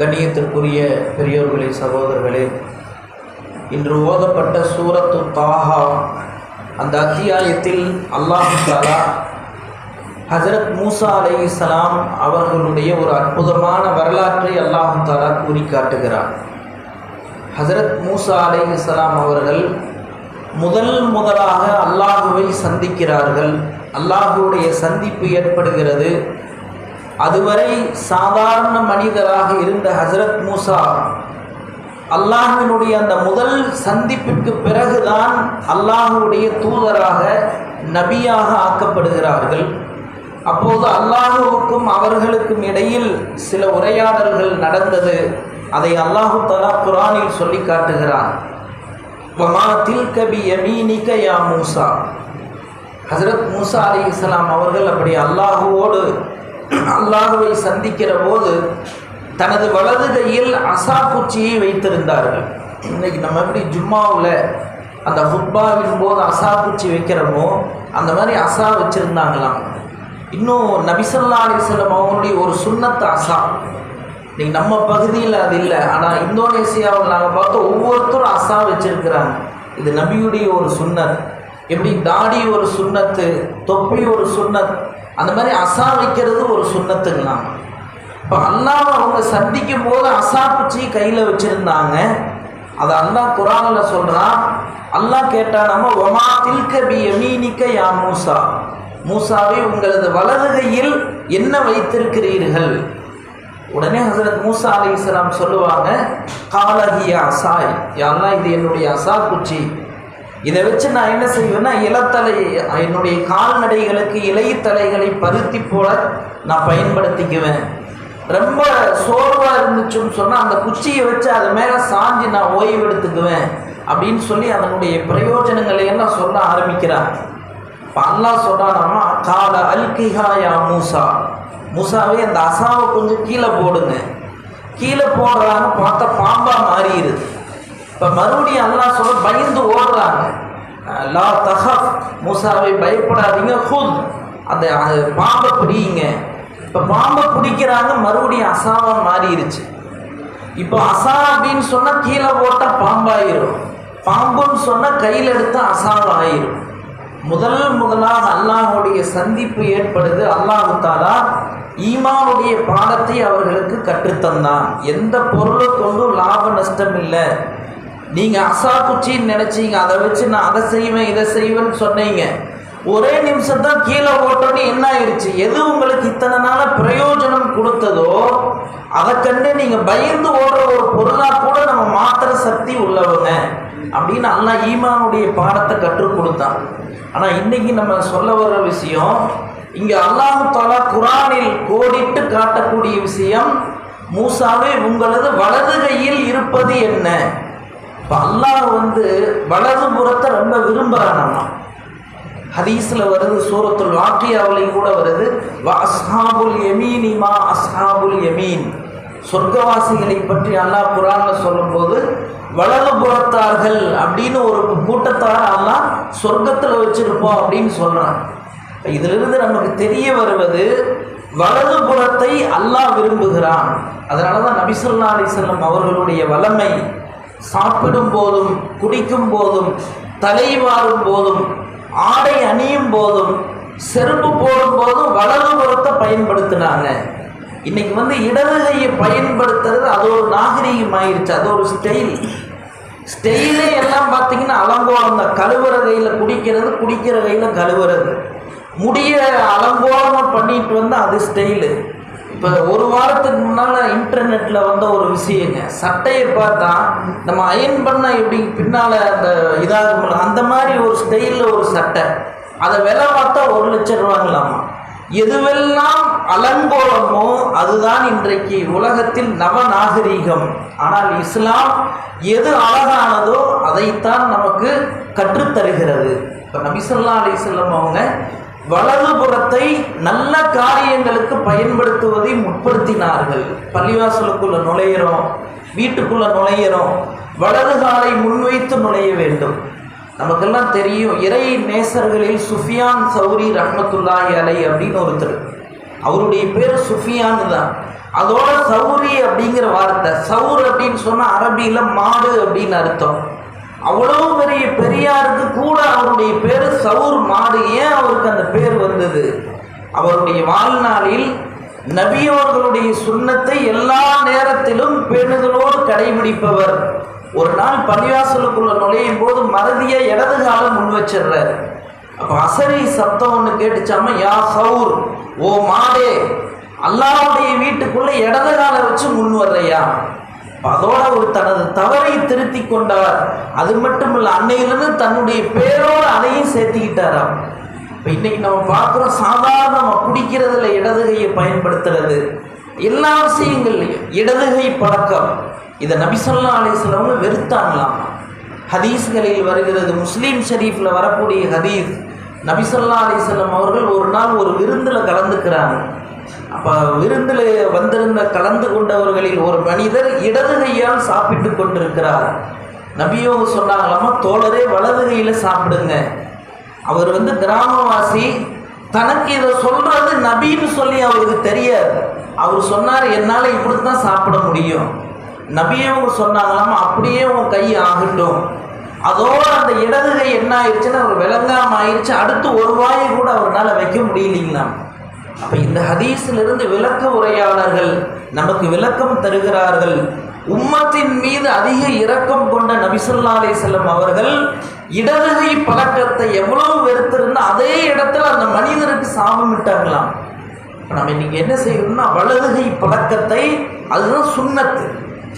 கண்ணியத்திற்குரிய பெரியோர்களே, சகோதரர்களே, இன்று ஓதப்பட்ட சூரத்து தாஹா அந்த அத்தியாயத்தில் அல்லாஹ் தஆலா ஹஜ்ரத் மூசா அலைஹிஸ்ஸலாம் அவர்களுடைய ஒரு அற்புதமான வரலாற்றை அல்லாஹ் தஆலா கூறி காட்டுகிறார். ஹஜ்ரத் மூசா அலைஹிஸ்ஸலாம் அவர்கள் முதலாக அல்லாஹுவை சந்திக்கிறார்கள். அல்லாஹுடைய சந்திப்பு ஏற்படுகிறது. அதுவரை சாதாரண மனிதராக இருந்த ஹஜ்ரத் மூசா அல்லாஹ்வினுடைய அந்த முதல் சந்திப்பிற்கு பிறகுதான் அல்லாஹுடைய தூதராக நபியாக ஆக்கப்படுகிறார்கள். அப்போது அல்லாஹுவுக்கும் அவர்களுக்கும் இடையில் சில உரையாடல்கள் நடந்தது. அதை அல்லாஹு தஆலா குர்ஆனில் சொல்லி காட்டுகிறான். வமா தில்க பியமீனிக யா மூசா. ஹஜ்ரத் மூசா அலைஹிஸ்ஸலாம் அவர்கள் அப்படி அல்லாஹுவை சந்திக்கிற போது தனது வலது கையில் அசா குச்சியை வைத்திருந்தார்கள். இன்னைக்கு நம்ம எப்படி ஜும்மாவில் அந்த ஹுத்பாவின் போது அசா குச்சி வைக்கிறோமோ அந்த மாதிரி அசா வச்சுருந்தாங்களாம். இன்னும் நபி ஸல்லல்லாஹு அலைஹி வஸல்லம் அவங்களுடைய ஒரு சுன்னத்து அசா. இன்னைக்கு நம்ம பகுதியில் அது இல்லை, ஆனால் இந்தோனேசியாவில் நாங்கள் பார்த்தோம் ஒவ்வொருத்தரும் அசா வச்சுருக்கிறாங்க. இது நபியுடைய ஒரு சுன்னத். எப்படி தாடி ஒரு சுன்னத்து, தொப்பி ஒரு சுன்னத், அந்த மாதிரி அசா வைக்கிறது ஒரு சுன்னத்துங்களாம். இப்போ அல்லாஹ் அவங்க சந்திக்கும் போது அசா குச்சி கையில் வச்சுருந்தாங்க. அதை அல்லாஹ் குர்ஆனில் சொல்கிறான். அல்லாஹ் கேட்டால் நம்ம வமா தில்க பியமீனிக யா மூசா, மூசாவை உங்களது வலது கையில் என்ன வைத்திருக்கிறீர்கள்? உடனே ஹஜ்ரத் மூசா அலைஹிஸ்ஸலாம் சொல்லுவாங்க, கால ஹிய அசாய், யா அல்லாஹ் இது என்னுடைய அசா குச்சி. இதை வச்சு நான் என்ன செய்வேன்னா இலத்தலை, என்னுடைய கால்நடைகளுக்கு இலைத்தலைகளை பருத்தி போல நான் பயன்படுத்திக்குவேன். ரொம்ப சோர்வாக இருந்துச்சுன்னு சொன்னால் அந்த குச்சியை வச்சு அது மேலே சாஞ்சி நான் ஓய்வு எடுத்துக்குவேன் அப்படின்னு சொல்லி அதனுடைய பிரயோஜனங்களை எல்லாம் சொல்ல ஆரம்பிக்கிறார். இப்போ அல்லாஹ் சொல்கிறானாமா, கால அல்கிஹா யா மூசா, மூசாவே அந்த அசாவை கொஞ்சம் கீழே போடுங்க. கீழே போடுறான்னு பார்த்தா பாம்பாக மாறிடுது. இப்போ மறுபடியும் அல்லாஹ் சொல்ல பயந்து ஓடுறாங்க. லா தஹப், மூசாவை பயப்படாதீங்க, ஹுத், அந்த பாம்பை பிடிங்க. இப்போ பாம்பை பிடிக்கிறாங்க, மறுபடியும் அசாவாக மாறிடுச்சு. இப்போ அசா அப்படின்னு சொன்னால் கீழே போட்டால் பாம்பாயிரும், பாம்புன்னு சொன்னால் கையில் எடுத்தால் அசாவாயிரும். முதலாக அல்லாஹுடைய சந்திப்பு ஏற்படுது. அல்லாஹ் தஆலா ஈமானுடைய பாடத்தை அவர்களுக்கு கற்றுத்தந்தான். எந்த பொருளை கொண்டும் லாப நஷ்டம் இல்லை. நீங்கள் அசா குச்சின்னு நினச்சிங்க, அதை வச்சு நான் அதை செய்வேன் இதை செய்வேன்னு சொன்னீங்க. ஒரே நிமிஷம் தான் கீழே ஓட்டோன்னு என்ன ஆயிடுச்சு? எது உங்களுக்கு இத்தனை நாளாக பிரயோஜனம் கொடுத்ததோ அதை கண்டு நீங்கள் பயந்து ஓடுற ஒரு பொருளாக கூட நம்ம மாத்திர சக்தி உள்ளவங்க அப்படின்னு அல்லாஹ் ஈமானுடைய பாடத்தை கற்றுக் கொடுத்தான். ஆனால் இன்னைக்கு நம்ம சொல்ல வர்ற விஷயம், இங்கே அல்லாஹ் தஆலா குர்ஆனில் கோடிட்டு காட்டக்கூடிய விஷயம், மூசாவே உங்களது வலது கையில் இருப்பது என்ன? இப்போ அல்லாஹ் வலது புறத்தை ரொம்ப விரும்புகிறானாமா. ஹதீஸில் வருது, சூரத்துல் வாக்கியாவிலையும் கூட வருது, வ அஸ்ஹாபுல் யமீனி மா அஸ்ஹாபுல் யமீன். சொர்க்கவாசிகளை பற்றி அல்லாஹ் குர்ஆனில் சொல்லும்போது வலது புறத்தார்கள் அப்படின்னு ஒரு கூட்டத்தார் அல்லாஹ் சொர்க்கத்தில் வச்சிருப்போம் அப்படின்னு சொல்கிறான். இதிலிருந்து நமக்கு தெரிய வருவது, வலது புறத்தை அல்லாஹ் விரும்புகிறான். அதனால தான் நபி ஸல்லல்லாஹு அலைஹி வஸல்லம் அவர்களுடைய வளமை, சாப்பிடும் போதும் குடிக்கும் போதும் தலைவாரும் போதும் ஆடை அணியும் போதும் செருப்பு போடும் போதும் வலது புறத்தை பயன்படுத்தினாங்க. இன்னைக்கு இடது கையை பயன்படுத்துறது அது ஒரு நாகரீகம் ஆயிடுச்சு, அது ஒரு ஸ்டைலே எல்லாம் பார்த்தீங்கன்னா அலங்கோலம் தான். கழுவுற கையில் குடிக்கிறது, குடிக்கிற கையில் கழுவுறது, முடிய அலங்கோலமாக பண்ணிட்டு அது ஸ்டைலு. இப்போ ஒரு வாரத்துக்கு முன்னால் இன்டர்நெட்டில் வந்த ஒரு விஷயங்க, சட்டையை பார்த்தா நம்ம அயன் பண்ணால் எப்படி பின்னால் அந்த இதாகும் அந்த மாதிரி ஒரு ஸ்டைலில் ஒரு சட்டை, அதை விலை பார்த்தா 1 லட்சம் ரூபாங்களாமா. எதுவெல்லாம் அலங்கோலமோ அதுதான் இன்றைக்கு உலகத்தில் நவநாகரீகம். ஆனால் இஸ்லாம் எது அழகானதோ அதைத்தான் நமக்கு கற்றுத்தருகிறது. இப்போ நபி ஸல்லல்லாஹு அலைஹி வஸல்லம் அவங்க வலது புறத்தை நல்ல காரியங்களுக்கு பயன்படுத்துவதை முற்படுத்தினார்கள். பள்ளிவாசலுக்குள்ள நுழையிறோம், வீட்டுக்குள்ள நுழையிறோம், வலது காலை முன்வைத்து நுழைய வேண்டும். நமக்கெல்லாம் தெரியும், இறை நேசர்களில் சுஃபியான் சௌரி ரஹ்மத்துல்லாஹி அலைஹி அப்படின்னு ஒருத்தர், அவருடைய பேர் சுஃபியான் தான். அதோட சௌரி அப்படிங்கிற வார்த்தை, சௌர் அப்படின்னு சொன்னால் அரபியில் மாடு அப்படின்னு அர்த்தம். அவ்வளோ பெரிய பெரியாருக்கு கூட அவருடைய பேர் சௌர் மாடு. ஏன் அவருக்கு அந்த பேர் வந்தது? அவருடைய வாழ்நாளில் நபியோர்களுடைய சுன்னத்தை எல்லா நேரத்திலும் பேணுதலோடு கடைபிடிப்பவர். ஒரு நாள் பள்ளிவாசலுக்குள்ள நுழையும் போது மறதியை இடது காலம் முன் வச்சிடுறாரு. அப்போ அசரி சப்தம் ஒன்று கேட்டுச்சாம, யா சௌர், ஓ மாடே, அல்லாஹ்வுடைய வீட்டுக்குள்ள இடது காலை வச்சு முன் வர்றையா. அதோட ஒரு தனது தவறை திருத்தி கொண்டார். அது மட்டும் இல்லை, அன்னையிலிருந்து தன்னுடைய பேரோடு அதையும் சேர்த்துக்கிட்டாராம். இப்போ இன்னைக்கு நம்ம பார்க்குறோம், சாதாரணமாக குடிக்கிறதுல இடதுகையை பயன்படுத்துறது, எல்லா விஷயங்கள்லையும் இடதுகை பழக்கம். இதை நபி ஸல்லல்லாஹு அலைஹி வஸல்லம் வெறுத்தாங்களாம். ஹதீஸ்களில் வருகிறது, முஸ்லீம் ஷரீஃபில் வரக்கூடிய ஹதீஸ், நபி ஸல்லல்லாஹு அலைஹி வஸல்லம் அவர்கள் ஒரு நாள் ஒரு விருந்தில் கலந்துக்கிறாங்க. அப்போ விருந்தில் வந்திருந்த கலந்து கொண்டவர்களில் ஒரு மனிதர் இடது கையால் சாப்பிட்டு கொண்டிருக்கிறார். நபியோங்க சொன்னாங்களாமா, தோழரே வலது கையில் சாப்பிடுங்க. அவர் கிராமவாசி, தனக்கு இதை சொல்றது நபின்னு சொல்லி அவருக்கு தெரியாது. அவர் சொன்னார், என்னால் இப்படி தான் சாப்பிட முடியும். நபியவங்க சொன்னாங்களாமா, அப்படியே உன் கை ஆகட்டும். அதோட அந்த இடது கை என்ன ஆயிடுச்சுன்னா அவர் விளங்காம ஆயிடுச்சு. அடுத்து ஒரு வாயை கூட அவரால் வைக்க முடியலைங்களாம். அப்போ இந்த ஹதீஸிலிருந்து விளக்க உரையாளர்கள் நமக்கு விளக்கம் தருகிறார்கள். உம்மத்தின் மீது அதிக இரக்கம் கொண்ட நபி ஸல்லல்லாஹு அலைஹி வஸல்லம் அவர்கள் இடதுகை பழக்கத்தை எவ்வளவு வெறுத்திருந்தா அதே இடத்துல அந்த மனிதருக்கு சாபமிட்டாங்களாம். இப்போ நம்ம இன்னைக்கு என்ன செய்யணும்னா, வலதுகை பழக்கத்தை, அதுதான் சுன்னத்து.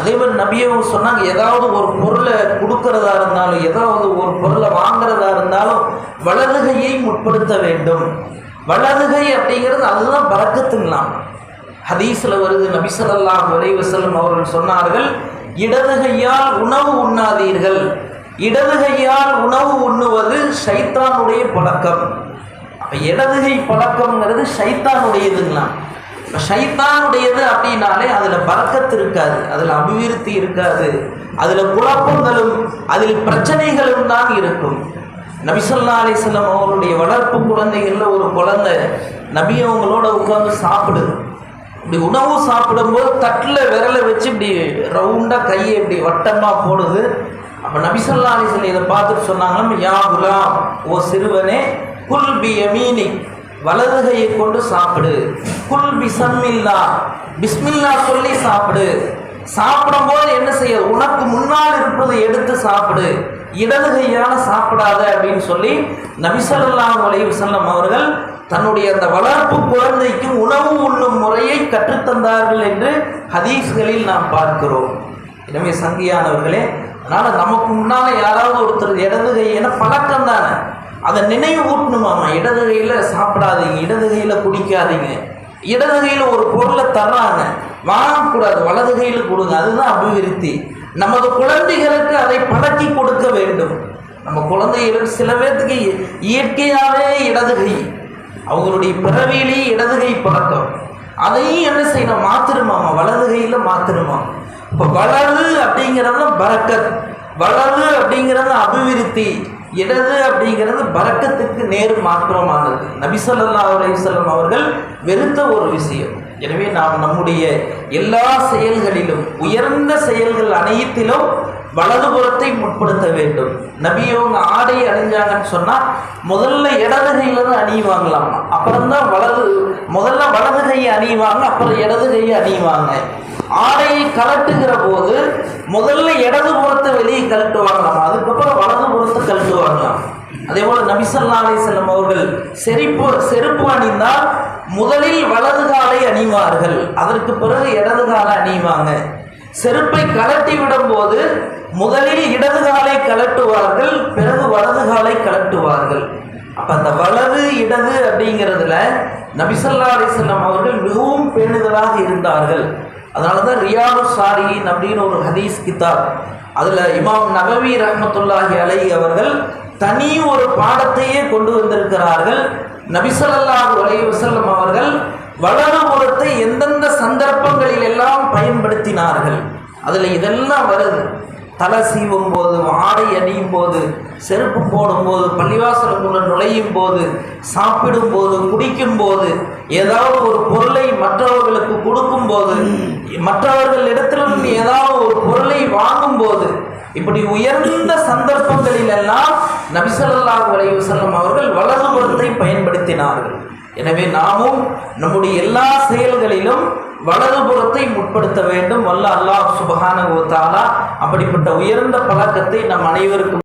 அதே மாதிரி நபியவங்க சொன்னாங்க, ஏதாவது ஒரு பொருளை கொடுக்கறதா இருந்தாலும், ஏதாவது ஒரு பொருளை வாங்குறதா இருந்தாலும் வலதுகையை முற்படுத்த வேண்டும். வலதுகை அப்படிங்கிறது அதுதான் பரக்கத்துங்களாம். ஹதீஸில் வருது, நபி ஸல்லல்லாஹு அலைஹி வஸல்லம் அவர்கள் சொன்னார்கள், இடதுகையால் உணவு உண்ணாதீர்கள். இடதுகையால் உணவு உண்ணுவது ஷைத்தானுடைய பழக்கம். அப்போ இடதுகை பழக்கம்ங்கிறது ஷைத்தானுடையதுங்களாம். இப்போ ஷைத்தானுடையது அப்படின்னாலே அதில் பரக்கத்து இருக்காது, அதில் அபிவிருத்தி இருக்காது, அதில் குழப்பங்களும் அதில் பிரச்சனைகளும் தான் இருக்கும். நபி ஸல்லல்லாஹு அலைஹி வஸல்லம் அவருடைய வளர்ப்பு குழந்தைகளில் ஒரு குழந்தை நபி அவங்களோட உட்கார்ந்து சாப்பிடுது. இப்படி உணவு சாப்பிடும்போது தட்டில் விரலை வச்சு இப்படி ரவுண்டாக கையை இப்படி வட்டமாக போடுது. அப்போ நபி ஸல்லல்லாஹு அலைஹி வஸல்லம் இதை பார்த்துட்டு சொன்னாங்க, யா குலாம், ஓ சிறுவனே, குல் பி யமீனி, வலதுகையை கொண்டு சாப்பிடு. குல் பி சம்மில்லா, பிஸ்மில்லா சொல்லி சாப்பிடு. சாப்பிடும்போது என்ன செய்ய, உனக்கு முன்னால் இருப்பதை எடுத்து சாப்பிடு, இடது கையால் சாப்பிடாத அப்படின்னு சொல்லி நபி ஸல்லல்லாஹு அலைஹி வஸல்லம் அவர்கள் தன்னுடைய அந்த வளர்ப்பு குழந்தைக்கு உணவு உண்ணும் முறையை கற்றுத்தந்தார்கள் என்று ஹதீஸ்களில் நாம் பார்க்கிறோம். எனவே சங்கியானவர்களே, அதனால் நமக்கு முன்னால் யாராவது ஒருத்தர் இடது கையின பழக்கம் தானே, அதை நினைவு ஊட்டணுமாமா. இடது கையில் சாப்பிடாதீங்க, இடது கையில் குடிக்காதீங்க, இடது கையில் ஒரு பொருளை தர்றாங்க, வாங்கக்கூடாது, வலது கையில் கொடுங்க. அதுதான் அபிவிருத்தி. நமது குழந்தைகளுக்கு அதை பழக்கி கொடுக்க வேண்டும். நம்ம குழந்தைகளுக்கு சில பேர்த்துக்கு இயற்கையாகவே இடதுகை, அவங்களுடைய பிறவியிலேயே இடதுகை பழக்கம். அதையும் என்ன செய்யணும், மாத்திருமாமா, வலது கையில் மாத்திருமா. இப்போ வலது அப்படிங்கிறது பரக்கத், வலது அப்படிங்கிறது அபிவிருத்தி, இடது அப்படிங்கிறது பரக்கத்துக்கு நேர் மாற்றமானது. நபி ஸல்லல்லாஹு அலைஹி வஸல்லம் அவர்கள் வெறுத்த ஒரு விஷயம். எனவே நாம் நம்முடைய எல்லா செயல்களிலும், உயர்ந்த செயல்கள் அனைத்திலும் வலதுபுறத்தை முற்படுத்த வேண்டும். நபியவங்க ஆடை அணிஞ்சாங்கன்னு சொன்னால் முதல்ல இடது கையில் தான் அணிவாங்களாமா, அப்புறம்தான் முதல்ல வலது கையை அணிவாங்க, அப்புறம் இடது கையை அணிவாங்க. ஆடையை கலட்டுகிற போது முதல்ல இடது புறத்தை வெளியே கலட்டுவாங்களாம், அதுக்கப்புறம் வலது புறத்தை கலட்டுவாங்களாம். அதே போல் நபி ஸல்லல்லாஹு அலைஹி வஸல்லம் அவர்கள் செருப்பு அணிந்தால் முதலில் வலது காலை அணிவார்கள், அதற்கு பிறகு இடது காலை அணிவாங்க. செருப்பை கலட்டி விடும் போது முதலில் இடது காலை கலட்டுவார்கள், பிறகு வலது காலை கலட்டுவார்கள். அப்போ அந்த வலது இடது அப்படிங்கிறதுல நபி ஸல்லல்லாஹு அலைஹி வஸல்லம் அவர்கள் மிகவும் பேணுதலாக இருந்தார்கள். அதனால தான் ரியாது ஸாலிஹீன் அப்படின்னு ஒரு ஹதீஸ் கிதாப், அதில் இமாம் நபவி ரஹ்மத்துல்லாஹி அலைஹி அவர்கள் தனி ஒரு பாடத்தையே கொண்டு வந்திருக்கிறார்கள். நபி ஸல்லல்லாஹு அலைஹி வஸல்லம் அவர்கள் வலதுபுறத்தை எந்தெந்த சந்தர்ப்பங்களில் எல்லாம் பயன்படுத்தினார்கள், அதில் இதெல்லாம் வருது. தலை சீவும் போது, ஆடை அணியும் போது, செருப்பு போடும்போது, பள்ளிவாசலுக்குள்ள நுழையும் போது, சாப்பிடும் போது, குடிக்கும் போது, ஏதாவது ஒரு பொருளை மற்றவர்களுக்கு கொடுக்கும் போது, மற்றவர்கள் இடத்திலிருந்து ஏதாவது ஒரு பொருளை வாங்கும் போது, இப்படி உயர்ந்த சந்தர்ப்பங்களில் எல்லாம் நபி ஸல்லல்லாஹு அலைஹி வஸல்லம் அவர்கள் வலதுபுறத்தை பயன்படுத்தினார்கள். எனவே நாமும் நம்முடைய எல்லா செயல்களிலும் வலதுபுறத்தை முற்படுத்த வேண்டும். வல்ல அல்லாஹ் சுப்ஹானஹு வ தஆலா அப்படிப்பட்ட உயர்ந்த பழக்கத்தை நம் அனைவருக்கும்